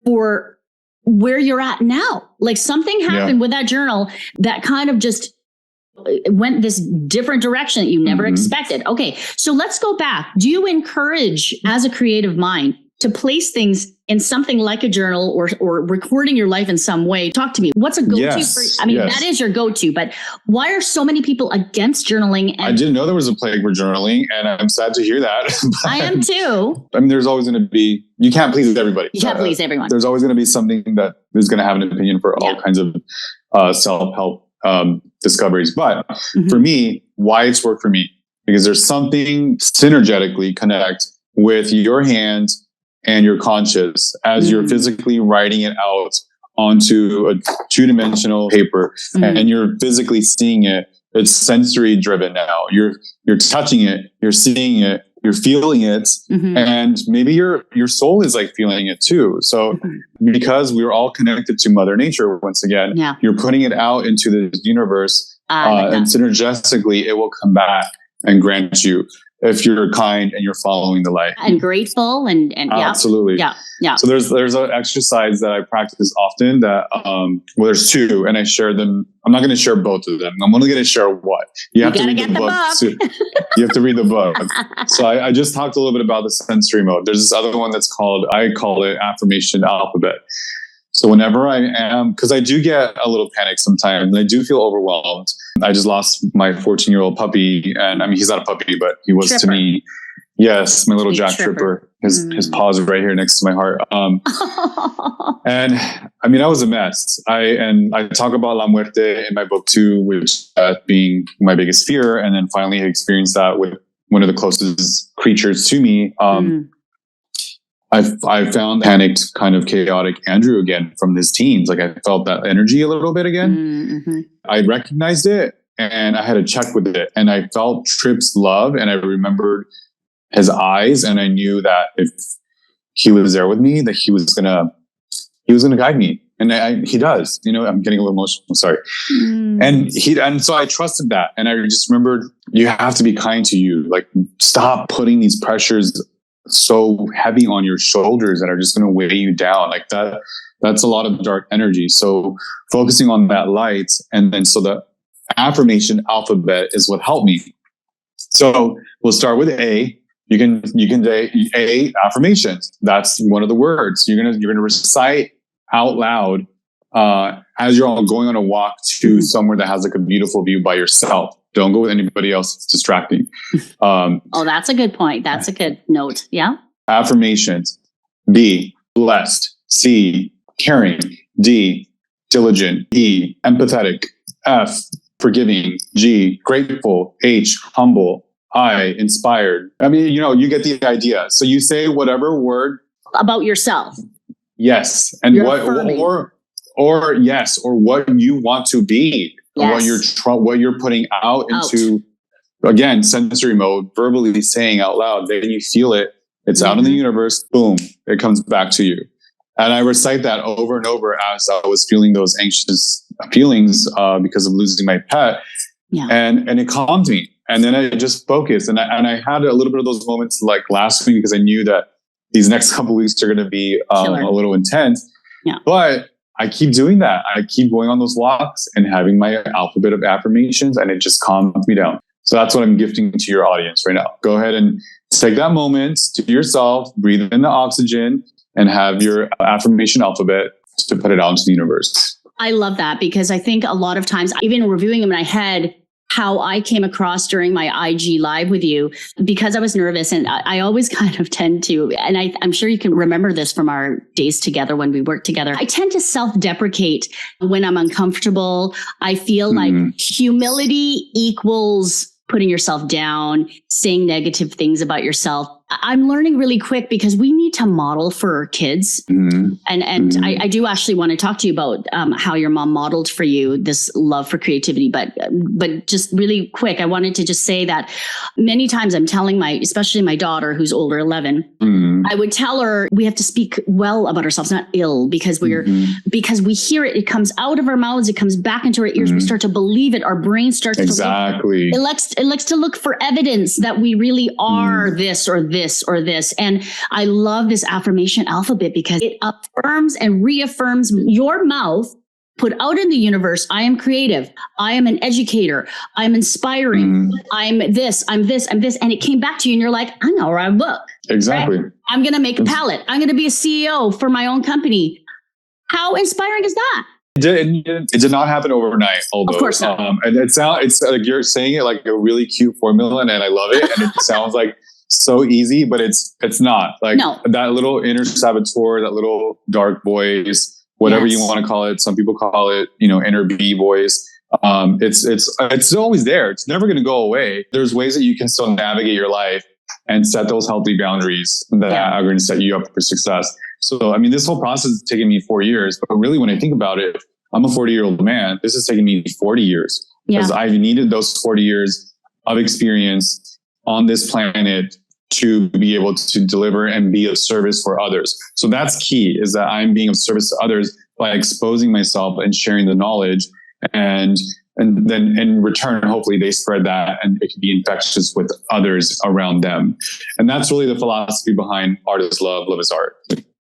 for where you're at now. Like something happened with that journal that kind of just went this different direction that you never expected. Okay. So let's go back. Do you encourage as a creative mind to place things in something like a journal or recording your life in some way? Talk to me. What's a go-to for, I mean, that is your go-to, but why are so many people against journaling? And I didn't know there was a plague for journaling, and I'm sad to hear that. I am too. I mean, there's always going to be, you can't please everybody. You can't please everyone. There's always going to be something that is going to have an opinion for all kinds of self-help discoveries. But for me, why it's worked for me, because there's something synergetically connect with your hands and your conscious as you're physically writing it out onto a two-dimensional paper and you're physically seeing it. It's sensory driven now. You're touching it, you're seeing it, you're feeling it, and maybe your soul is like feeling it too. So because we're all connected to Mother Nature once again, you're putting it out into the universe, and synergistically it will come back and grant you, if you're kind and you're following the light and grateful and absolutely. Yeah. So there's an exercise that I practice often that, well, there's two, and I share them. I'm not going to share both of them. I'm only going to share one. You have to read the book. You have to read the book. So I just talked a little bit about the sensory mode. There's this other one that's called, I call it affirmation alphabet. So whenever I am, because I do get a little panic sometimes, and I do feel overwhelmed. I just lost my 14-year-old puppy, and I mean, he's not a puppy, but he was to me. Yes, my little Jack Tripper. His paws are right here next to my heart. And I mean, I was a mess. I talk about La Muerte in my book too, which being my biggest fear, and then finally experienced that with one of the closest creatures to me. I found panicked, kind of chaotic Andrew again from his teens. Like I felt that energy a little bit again. I recognized it and I had to check with it. And I felt Tripp's love, and I remembered his eyes, and I knew that if he was there with me, that he was gonna guide me. And he does. You know, I'm getting a little emotional. Sorry. And so I trusted that. And I just remembered, you have to be kind to you. Like, stop putting these pressures so heavy on your shoulders that are just going to weigh you down like that. That's a lot of dark energy. So focusing on that light, and then so the affirmation alphabet is what helped me. So we'll start with A. You can say A, affirmations. That's one of the words you're gonna recite out loud as you're all going on a walk to somewhere that has like a beautiful view by yourself. Don't go with anybody else. It's distracting. Oh, that's a good point. That's a good note. Yeah. Affirmations. B, blessed. C, caring. D, diligent. E, empathetic. F, forgiving. G, grateful. H, humble. I, inspired. I mean, you get the idea. So you say whatever word about yourself. Yes. And or yes, or what you want to be. Yes. What you're putting out into, again, sensory mode, verbally saying out loud. Then you feel it. It's out in the universe. Boom. It comes back to you. And I recite that over and over as I was feeling those anxious feelings because of losing my pet. Yeah. And it calmed me. And then I just focused. And I had a little bit of those moments like last week, because I knew that these next couple of weeks are going to be a little intense. Yeah. But I keep doing that. I keep going on those walks and having my alphabet of affirmations, and it just calms me down. So that's what I'm gifting to your audience right now. Go ahead and take that moment to yourself, breathe in the oxygen, and have your affirmation alphabet to put it out into the universe. I love that, because I think a lot of times, even reviewing them in my head, how I came across during my IG live with you, because I was nervous, and I always kind of tend to, and I'm sure you can remember this from our days together when we worked together. I tend to self-deprecate when I'm uncomfortable. I feel like humility equals putting yourself down, saying negative things about yourself. I'm learning really quick because we need to model for our kids. Mm-hmm. And I do actually want to talk to you about how your mom modeled for you this love for creativity. But just really quick, I wanted to just say that many times I'm telling especially my daughter who's older, 11, I would tell her we have to speak well about ourselves, not ill, because because we hear it. It comes out of our mouths. It comes back into our ears. We start to believe it. Our brain starts to it likes to look for evidence that we really are this or this or this. And I love this affirmation alphabet because it affirms and reaffirms your mouth. Put out in the universe, I am creative. I am an educator. I'm inspiring. I'm this. And it came back to you and you're like, I know where I look. Exactly. Right? I'm going to make a palette. I'm going to be a CEO for my own company. How inspiring is that? It did not happen overnight, although. Of course not. And it's like you're saying it like a really cute formula, and I love it. And it sounds like so easy, but it's not. Like that little inner saboteur, that little dark voice, whatever you want to call it. Some people call it, inner bee voice. It's always there. It's never going to go away. There's ways that you can still navigate your life and set those healthy boundaries that are going to set you up for success. So, I mean, this whole process has taken me 4 years, but really when I think about it, I'm a 40-year-old man. This has taken me 40 years because I've needed those 40 years of experience on this planet to be able to deliver and be of service for others. So that's key, is that I'm being of service to others by exposing myself and sharing the knowledge. And then in return, hopefully they spread that and it can be infectious with others around them. And that's really the philosophy behind Art is Love, Love is Art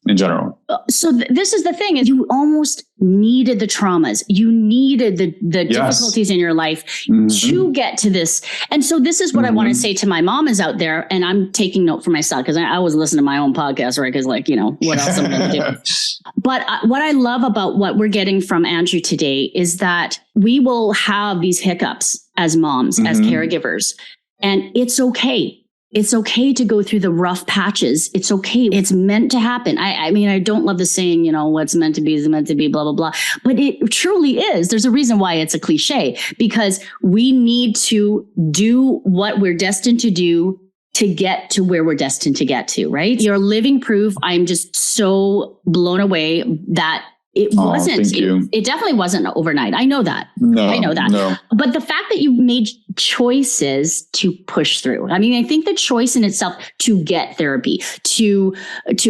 in general. So this is the thing, is you almost needed the traumas. You needed the difficulties in your life to get to this. And so this is what I want to say to my mamas out there. And I'm taking note for myself because I was listening to my own podcast, right? Because what else am I going to do? But what I love about what we're getting from Andrew today is that we will have these hiccups as moms, as caregivers, and it's okay. It's okay to go through the rough patches. It's okay. It's meant to happen. I mean, I don't love the saying, what's meant to be is meant to be, blah, blah, blah. But it truly is. There's a reason why it's a cliche, because we need to do what we're destined to do to get to where we're destined to get to, right? You're living proof. I'm just so blown away that it wasn't. It definitely wasn't overnight. I know that. I know that. No. But the fact that you made choices to push through. I mean, I think the choice in itself to get therapy, to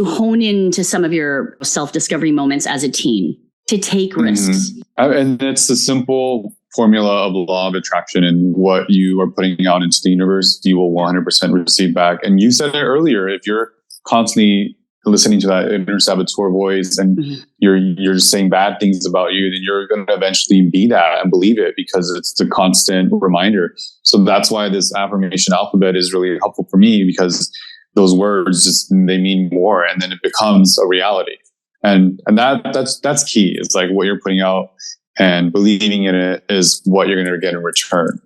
hone into some of your self-discovery moments as a teen, to take risks. And it's the simple formula of law of attraction, and what you are putting out into the universe, you will 100% receive back. And you said it earlier, if you're constantly listening to that inner saboteur voice and you're saying bad things about you, then you're going to eventually be that and believe it, because it's the constant reminder. So that's why this affirmation alphabet is really helpful for me, because those words they mean more, and then it becomes a reality. And that's key. It's like what you're putting out and believing in it is what you're going to get in return,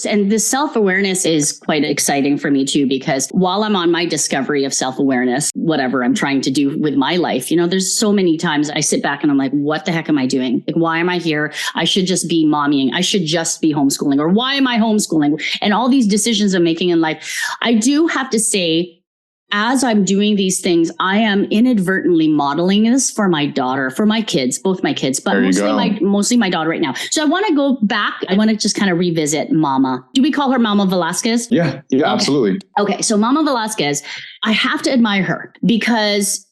And this self-awareness is quite exciting for me too, because while I'm on my discovery of self-awareness, whatever I'm trying to do with my life, there's so many times I sit back and I'm like, what the heck am I doing? Like, why am I here? I should just be mommying. I should just be homeschooling. Or why am I homeschooling? And all these decisions I'm making in life. I do have to say, as I'm doing these things, I am inadvertently modeling this for my daughter, for my kids, both my kids, but mostly my daughter right now. So I want to go back. I want to just kind of revisit Mama. Do we call her Mama Velázquez? Yeah, okay. Absolutely. Okay. So Mama Velázquez, I have to admire her, because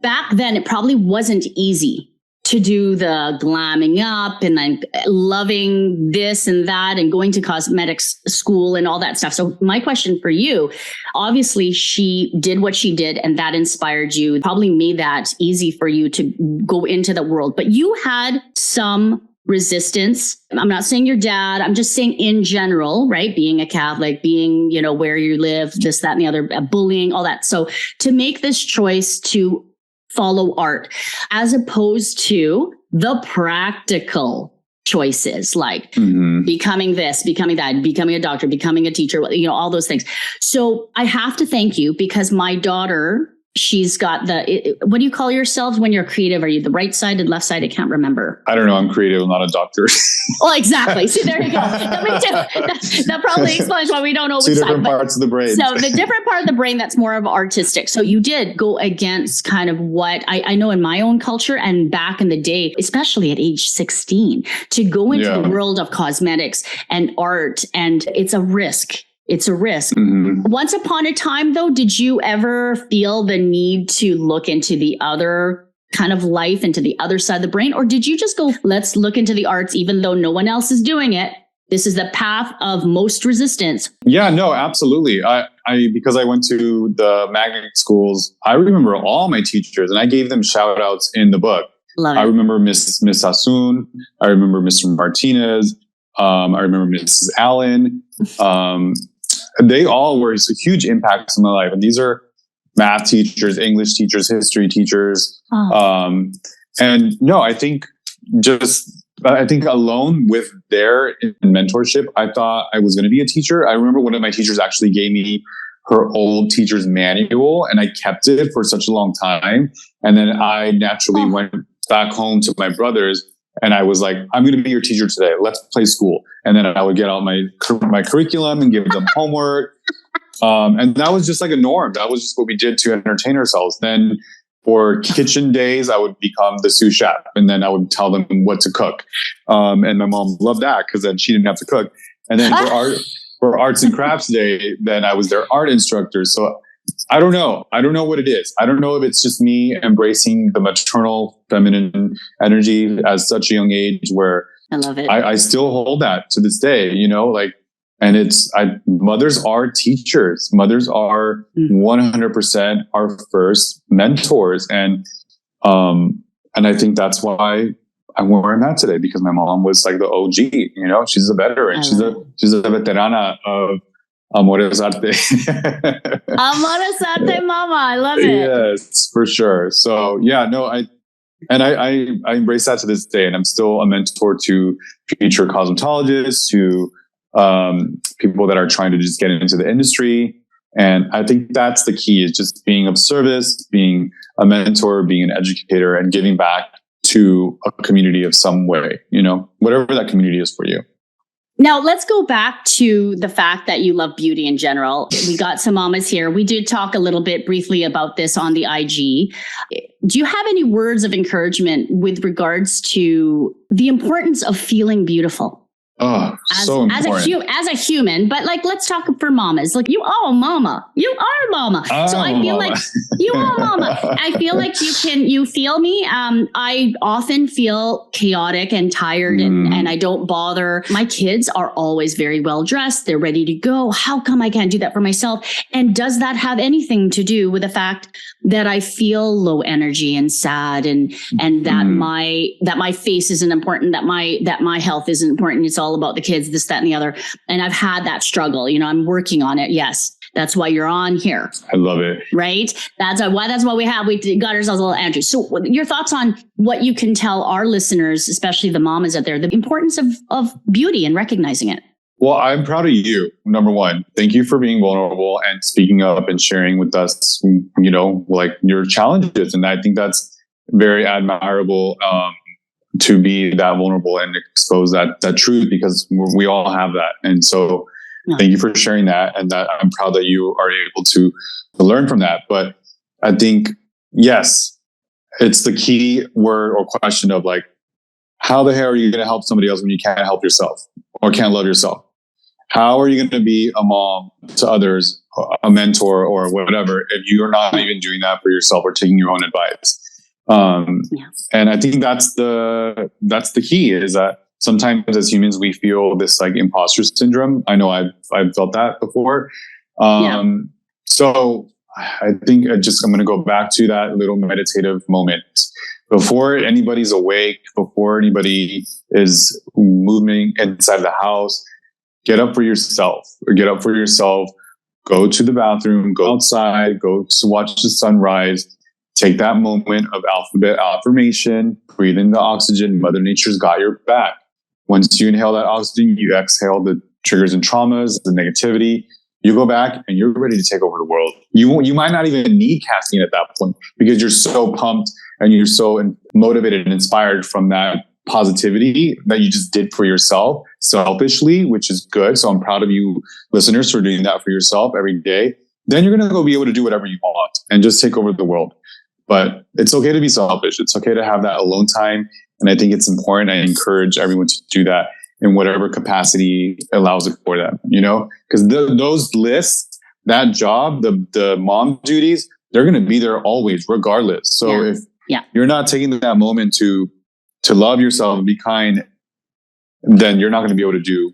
back then it probably wasn't easy to do the glamming up and then loving this and that and going to cosmetics school and all that stuff. So my question for you, obviously she did what she did and that inspired you, probably made that easy for you to go into the world, but you had some resistance. I'm not saying your dad, I'm just saying in general, right? Being a Catholic, being, where you live, this, that, and the other, bullying, all that. So to make this choice to follow art, as opposed to the practical choices like becoming this, becoming that, becoming a doctor, becoming a teacher, all those things. So I have to thank you, because my daughter she's got what do you call yourselves when you're creative? Are you the right-sided, left-sided? I can't remember. I don't know. I'm creative. I'm not a doctor. Oh, exactly. See, there you go. That probably explains why we don't know which Two different side, parts of the brain. So the different part of the brain that's more of artistic. So you did go against kind of what I know in my own culture and back in the day, especially at age 16, to go into the world of cosmetics and art. And it's a risk. It's a risk. Mm-hmm. Once upon a time, though, did you ever feel the need to look into the other kind of life, into the other side of the brain? Or did you just go, let's look into the arts, even though no one else is doing it? This is the path of most resistance. Yeah, no, absolutely. I because I went to the magnet schools, I remember all my teachers and I gave them shout outs in the book. Love it. I remember Miss Sassoon. I remember Mr. Martinez. I remember Mrs. Allen. They all were huge impacts in my life. And these are math teachers, English teachers, history teachers. Oh. And no, I think alone with their mentorship, I thought I was going to be a teacher. I remember one of my teachers actually gave me her old teacher's manual and I kept it for such a long time. And then I naturally went back home to my brothers and I was like, I'm going to be your teacher today. Let's play school. And then I would get out my curriculum and give them homework. And that was just like a norm. That was just what we did to entertain ourselves. Then for kitchen days, I would become the sous chef and then I would tell them what to cook. And my mom loved that because then she didn't have to cook. And then for arts and crafts day, then I was their art instructor. So I don't know. I don't know what it is. I don't know if it's just me embracing the maternal feminine energy at such a young age where I love it. I still hold that to this day, and mothers are teachers. Mothers are 100% our first mentors. And I think that's why I'm where I'm at today, because my mom was like the OG, she's a veteran. She's a veterana of Amor, Arte. Amor, Arte, mama. I love it. Yes, for sure. So yeah, no, I embrace that to this day, and I'm still a mentor to future cosmetologists, to people that are trying to just get into the industry. And I think that's the key, is just being of service, being a mentor, being an educator, and giving back to a community of some way, whatever that community is for you. Now, let's go back to the fact that you love beauty in general. We got some mamas here. We did talk a little bit briefly about this on the IG. Do you have any words of encouragement with regards to the importance of feeling beautiful? Oh, so important. As a human, but let's talk for mamas. You are mama. So I feel like you are mama. I feel like you feel me. I often feel chaotic and tired and I don't bother. My kids are always very well dressed. They're ready to go. How come I can't do that for myself? And does that have anything to do with the fact that I feel low energy and sad and that my face isn't important, that my health isn't important? It's all about the kids, this, that, and the other. And I've had that struggle. I'm working on it. Yes. That's why you're on here. I love it. Right? That's why we got ourselves a little energy. So your thoughts on what you can tell our listeners, especially the mamas out there, the importance of beauty and recognizing it. Well, I'm proud of you. Number one, thank you for being vulnerable and speaking up and sharing with us, your challenges. And I think that's very admirable, to be that vulnerable and expose that truth, because we all have that. And so thank you for sharing that. And that I'm proud that you are able to learn from that. But I think, yes, it's the key word or question of how the hell are you going to help somebody else when you can't help yourself or can't love yourself? How are you going to be a mom to others, a mentor or whatever, if you're not even doing that for yourself or taking your own advice? And I think that's the key, is that sometimes as humans, we feel this imposter syndrome. I know I've felt that before. So I think I'm going to go back to that little meditative moment before anybody's awake, before anybody is moving inside the house. Get up for yourself, go to the bathroom, go outside, go to watch the sunrise. Take that moment of alphabet affirmation, breathe in the oxygen. Mother Nature's got your back. Once you inhale that oxygen, you exhale the triggers and traumas, the negativity. you go back and you're ready to take over the world. You might not even need caffeine at that point because you're so pumped and you're so motivated and inspired from that positivity that you just did for yourself selfishly, which is good. So I'm proud of you listeners for doing that for yourself every day. Then you're going to go be able to do whatever you want and just take over the world. But it's okay to be selfish. It's okay to have that alone time. And I think it's important. I encourage everyone to do that in whatever capacity allows it for them, because those lists, that job, the mom duties, they're going to be there always, regardless. So if you're not taking that moment to love yourself and be kind, then you're not going to be able to do,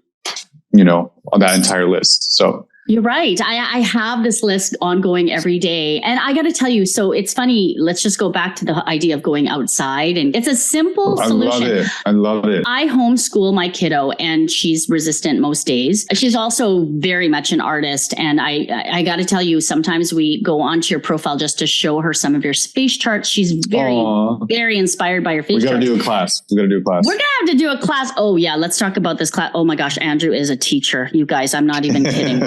on that entire list. So you're right. I have this list ongoing every day. And I got to tell you, so it's funny. Let's just go back to the idea of going outside. And it's a simple solution. I love it. I homeschool my kiddo and she's resistant most days. She's also very much an artist. And I got to tell you, sometimes we go onto your profile just to show her some of your space charts. She's very inspired by your face charts. We got to do a class. We're going to have to do a class. Oh yeah. Let's talk about this class. Oh my gosh. Andrew is a teacher. You guys, I'm not even kidding.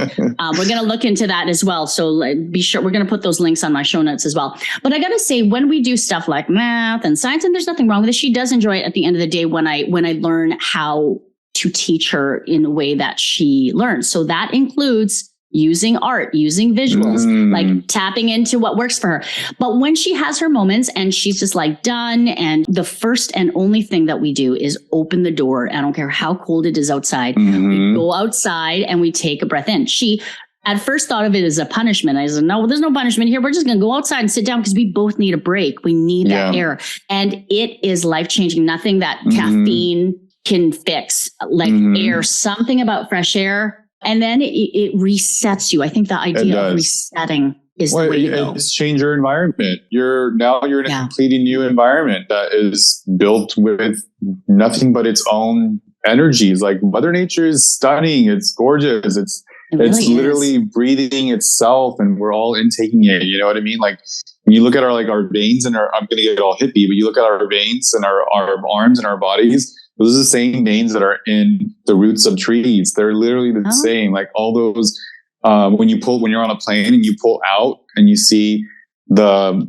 We're going to look into that as well. So be sure we're going to put those links on my show notes as well. But I got to say, when we do stuff like math and science, and there's nothing wrong with it, she does enjoy it at the end of the day when I learn how to teach her in a way that she learns. So that includes using art, using visuals, like tapping into what works for her. But when she has her moments and she's just like done, and the first and only thing that we do is open the door. I don't care how cold it is outside. We go outside and we take a breath in. She at first thought of it as a punishment. I said, no, there's no punishment here. We're just going to go outside and sit down because we both need a break. We need that air. And it is life-changing. Nothing that caffeine can fix, like air, something about fresh air. And then it resets you. I think the idea of resetting is the way to go. It's change your environment. You're in a completely new environment that is built with nothing but its own energies. Like Mother Nature is stunning. It's gorgeous. It's literally breathing itself, and we're all intaking it. You know what I mean? Like when you look at our veins and I'm going to get all hippie, but you look at our veins and our arms and our bodies. Those are the same veins that are in the roots of trees. They're literally the same. Like all those, when you're on a plane and you pull out and you see the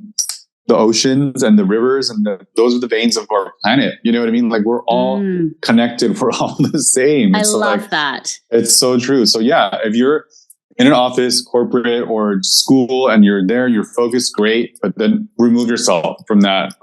oceans and the rivers, and those are the veins of our planet. You know what I mean? Like we're all connected. We're all the same. I love that. It's so true. So yeah, if you're in an office, corporate or school, and you're there, you're focused, great, but then remove yourself from that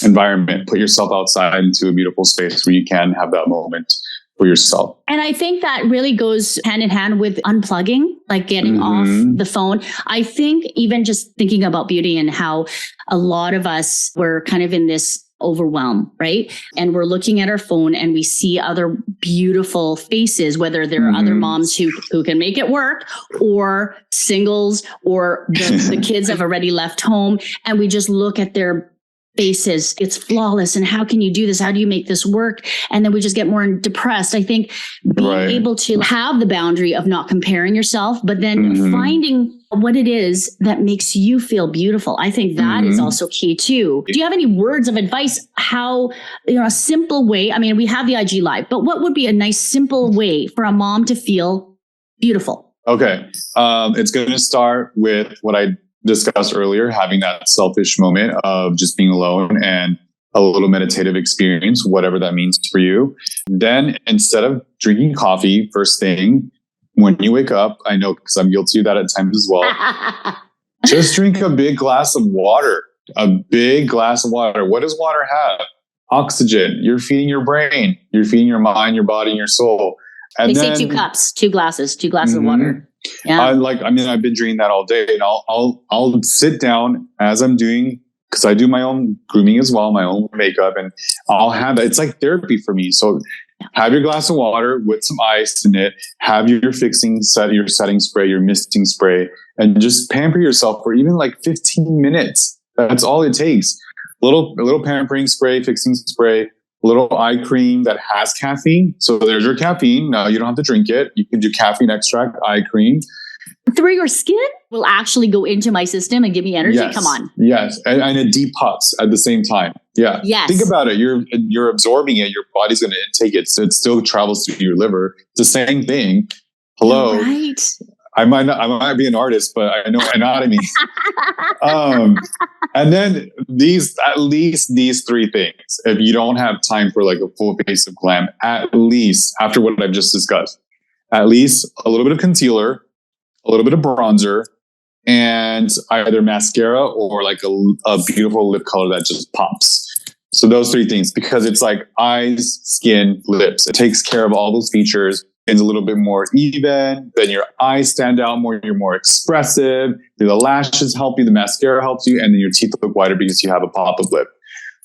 environment. Put yourself outside into a beautiful space where you can have that moment for yourself. And I think that really goes hand in hand with unplugging, like getting off the phone. I think even just thinking about beauty and how a lot of us were kind of in this overwhelm, right? And we're looking at our phone and we see other beautiful faces, whether there are other moms who can make it work, or singles, or the kids have already left home, and we just look at their faces. It's flawless. And how can you do this? How do you make this work? And then we just get more depressed. I think being able to have the boundary of not comparing yourself, but then finding what it is that makes you feel beautiful. I think that is also key too. Do you have any words of advice? How, a simple way, I mean, we have the IG Live, but what would be a nice, simple way for a mom to feel beautiful? Okay. It's going to start with what I discussed earlier, having that selfish moment of just being alone and a little meditative experience, whatever that means for you. Then instead of drinking coffee first thing, when you wake up, I know because I'm guilty of that at times as well, just drink a big glass of water. A big glass of water. What does water have? Oxygen. You're feeding your brain. You're feeding your mind, your body, and your soul. And they say 2 cups, 2 glasses of water. Yeah. I've been drinking that all day, and I'll sit down as I'm doing, because I do my own grooming as well, my own makeup, and I'll have that. It's like therapy for me. So have your glass of water with some ice in it, have your your setting spray, your misting spray, and just pamper yourself for even like 15 minutes. That's all it takes. A little pampering spray, fixing spray, little eye cream that has caffeine. So there's your caffeine. Now you don't have to drink it. You can do caffeine extract, eye cream. Through your skin will actually go into my system and give me energy. Yes. Come on. Yes. And it detox at the same time. Yeah. Yes. Think about it. You're absorbing it. Your body's going to intake it. So it still travels through your liver. It's the same thing. Hello. Right. I might be an artist, but I know anatomy. And then at least these three things. If you don't have time for like a full face of glam, at least after what I've just discussed, at least a little bit of concealer, a little bit of bronzer, and either mascara or like a beautiful lip color that just pops. So those three things, because it's like eyes, skin, lips. It takes care of all those features. It's a little bit more even. Then your eyes stand out more. You're more expressive. The lashes help you. The mascara helps you. And then your teeth look whiter because you have a pop-up lip.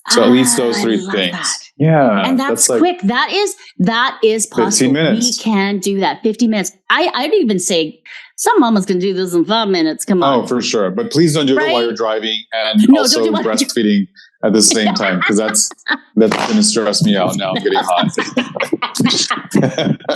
So at least those three things. That. Yeah. And that's like quick. That is possible. 15 minutes. We can do that. 50 minutes. I'd even say some mamas can do this in 5 minutes. Come on. Oh, for sure. But please don't do it while you're driving and also breastfeeding at the same time, because that's going to stress me out now. I'm getting hot.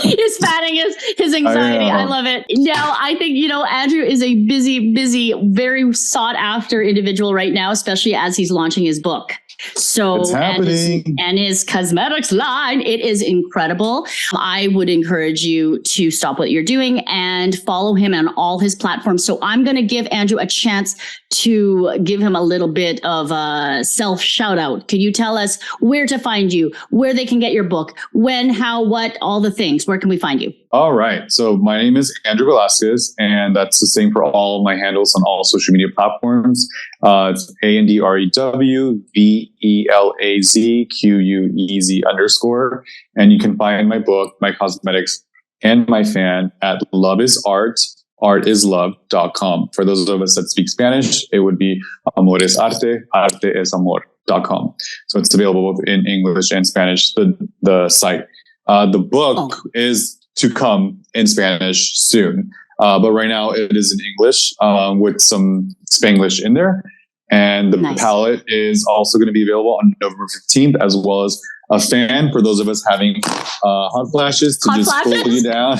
He's patting his anxiety. I love it. Now, I think, Andrew is a busy, very sought after individual right now, especially as he's launching his book. So, it's happening. And his cosmetics line, it is incredible. I would encourage you to stop what you're doing and follow him on all his platforms. So I'm going to give Andrew a chance to give him a little bit of a self shout out. Can you tell us where to find you, where they can get your book, when, how, what, all the things? Where can we find you? All right. So my name is Andrew Velázquez, and that's the same for all of my handles on all social media platforms. It's AndrewVelazquez_. And you can find my book, my cosmetics, and my fan at loveisart.artislove.com. For those of us that speak Spanish, it would be Amor es Arte, Arte es Amor.com. So it's available both in English and Spanish, the site. The book is to come in Spanish soon. But right now it is in English with some Spanglish in there. And the palette is also going to be available on November 15th, as well as a fan for those of us having hot flashes to cool you down.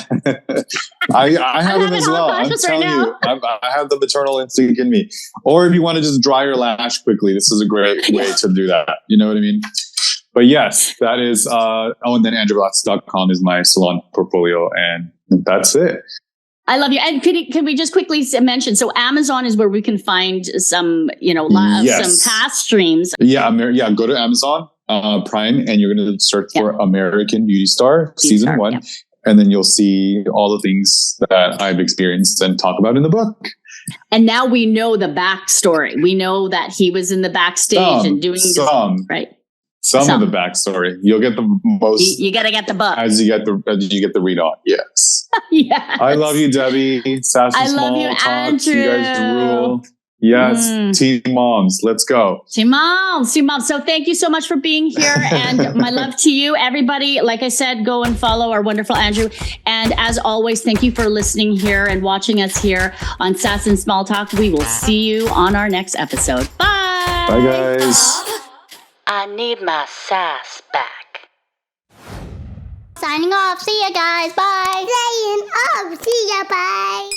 I have them as well. I'm telling you, I have the maternal instinct in me. Or if you want to just dry your lash quickly, this is a great way to do that. You know what I mean? But yes, that is, and then andrewvelázquez.com is my salon portfolio, and that's it. I love you. And can we just quickly mention, so Amazon is where we can find some, some past streams. Yeah. Go to Amazon Prime, and you're going to search for American Beauty Star Season 1. Yep. And then you'll see all the things that I've experienced and talk about in the book. And now we know the backstory. We know that he was in the backstage and doing right. Some of the backstory. You'll get the most. You got to get the book as you get the read on. Yes. Yes. I love you, Debbie. Sass and love you, Andrew. You guys rule. Yes. Team moms. Let's go. Team moms. So thank you so much for being here, and my love to you, everybody. Like I said, go and follow our wonderful Andrew. And as always, thank you for listening here and watching us here on Sass and Small Talk. We will see you on our next episode. Bye. Bye, guys. I need my sass back. Signing off. See ya, guys. Bye. Signing off. See ya. Bye.